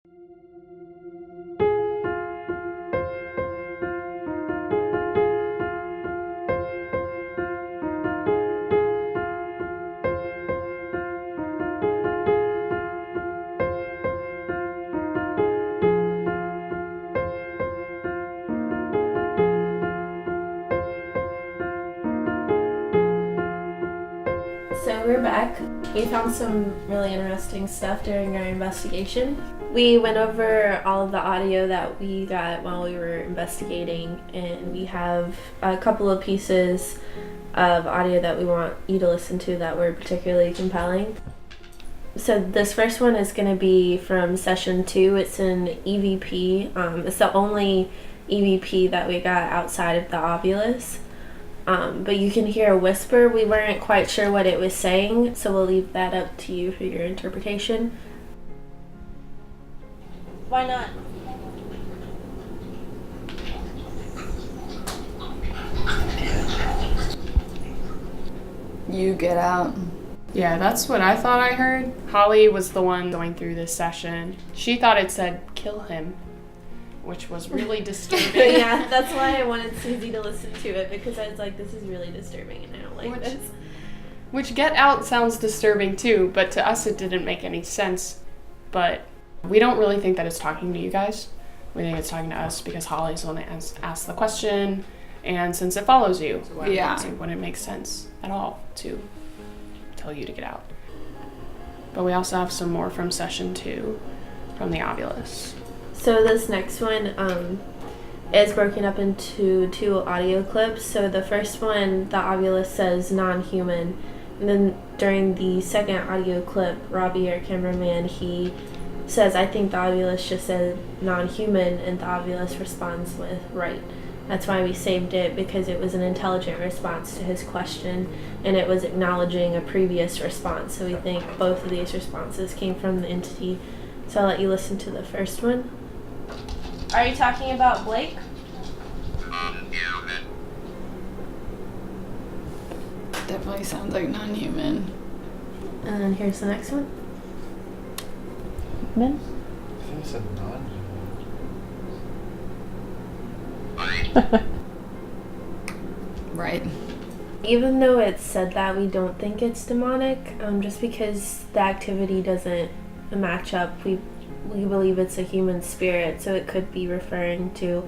So we're back. We found some really interesting stuff during our investigation. We went over all of the audio that we got while we were investigating, and we have a couple of pieces of audio that we want you to listen to that were particularly compelling. So this first one is going to be from session 2. It's an EVP. It's the only EVP that we got outside of the Ovilus. But you can hear a whisper. We weren't quite sure what it was saying, so we'll leave that up to you for your interpretation. Why not? You get out. Yeah, that's what I thought I heard. Holly was the one going through this session. She thought it said, "Kill him," which was really disturbing. Yeah, that's why I wanted Suzi to listen to it, because I was like, this is really disturbing and I don't like this. Which get out sounds disturbing too, but to us it didn't make any sense. But we don't really think that it's talking to you guys. We think it's talking to us because Holly's the one that asked the question, and since it follows you, it wouldn't make sense at all to tell you to get out. But we also have some more from session 2 from the Ovilus. So this next one is broken up into 2 audio clips. So the first one, the Ovilus says non-human, and then during the second audio clip, Robbie, our cameraman, he says, "I think the Ovilus just said non-human," and the Ovilus responds with "right." That's why we saved it, because it was an intelligent response to his question, and it was acknowledging a previous response. So we think both of these responses came from the entity. So I'll let you listen to the first one. Are you talking about Blake? Definitely sounds like non-human. And then here's the next one. Ben? I think it said non-human. Right. Even though it said that, we don't think it's demonic, just because the activity doesn't match up. We believe it's a human spirit, so it could be referring to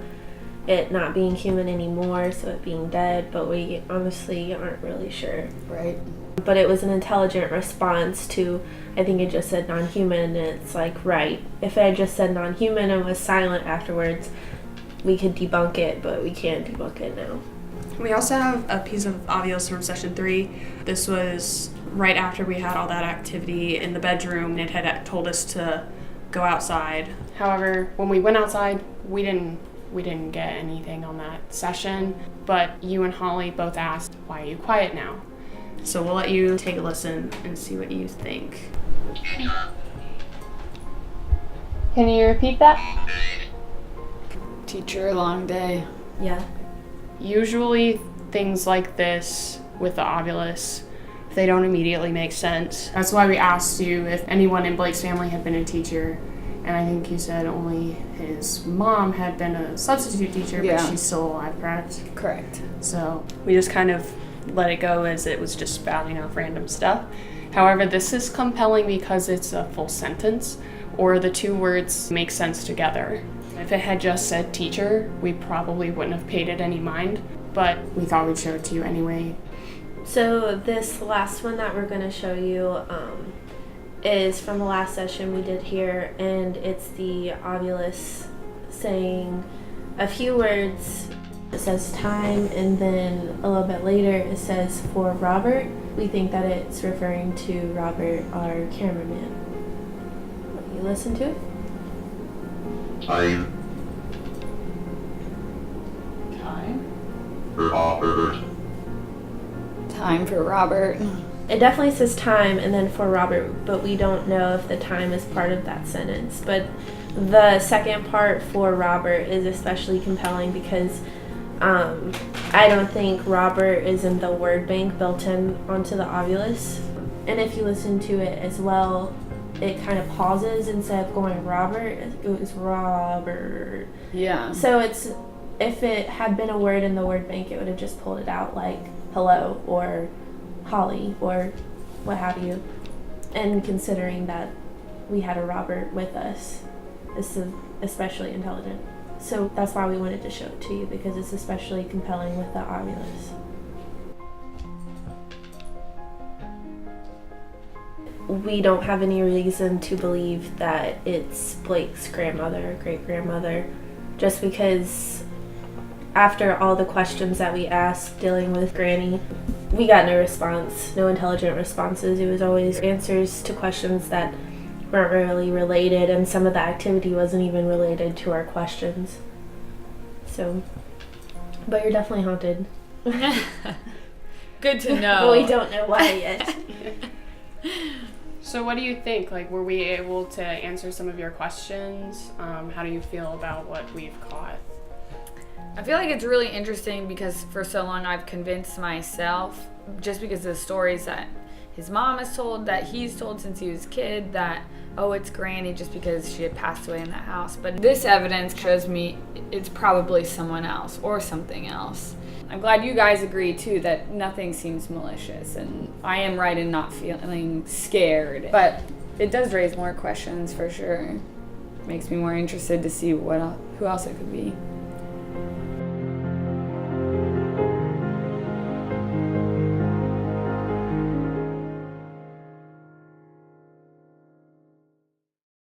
it not being human anymore, so it being dead, but we honestly aren't really sure. Right. But it was an intelligent response to, I think it just said non-human, and it's like, right. If it had just said non-human and was silent afterwards, we could debunk it, but we can't debunk it now. We also have a piece of Ovilus from session 3. This was right after we had all that activity in the bedroom. It had told us to go outside. However, when we went outside, we didn't get anything on that session, but you and Holly both asked, "Why are you quiet now?" So we'll let you take a listen and see what you think. Can you repeat that? Teacher, long day. Yeah. Usually things like this with the Ovilus, they don't immediately make sense. That's why we asked you if anyone in Blake's family had been a teacher, and I think you said only his mom had been a substitute teacher, but she's still alive, correct? Correct. So we just kind of let it go as it was just spouting off random stuff. However, this is compelling because it's a full sentence, or the 2 words make sense together. If it had just said teacher, we probably wouldn't have paid it any mind, but we thought we'd show it to you anyway. So this last one that we're going to show you is from the last session we did here, and it's the Ovilus saying a few words. It says time, and then a little bit later it says for Robert. We think that it's referring to Robert, our cameraman. You listen to it? Time. For Robert. Time for Robert. It definitely says time and then for Robert, but we don't know if the time is part of that sentence. But the second part for Robert is especially compelling because I don't think Robert is in the word bank built in onto the Ovilus. And if you listen to it as well, it kind of pauses instead of going Robert. It was Robert. Yeah. So if it had been a word in the word bank, it would have just pulled it out like hello or Holly or what have you. And considering that we had a Robert with us, this is especially intelligent. So that's why we wanted to show it to you, because it's especially compelling with the Ovilus. We don't have any reason to believe that it's Blake's grandmother or great-grandmother, just because after all the questions that we asked dealing with Granny, we got no response, no intelligent responses. It was always answers to questions that weren't really related, and some of the activity wasn't even related to our questions. So, but you're definitely haunted. Good to know. But we don't know why yet. So what do you think? Like, were we able to answer some of your questions? How do you feel about what we've caught? I feel like it's really interesting because for so long I've convinced myself, just because of the stories that his mom has told, that he's told since he was a kid, that, oh, it's Granny just because she had passed away in that house. But this evidence shows me it's probably someone else or something else. I'm glad you guys agree too that nothing seems malicious, and I am right in not feeling scared. But it does raise more questions for sure. Makes me more interested to see who else it could be.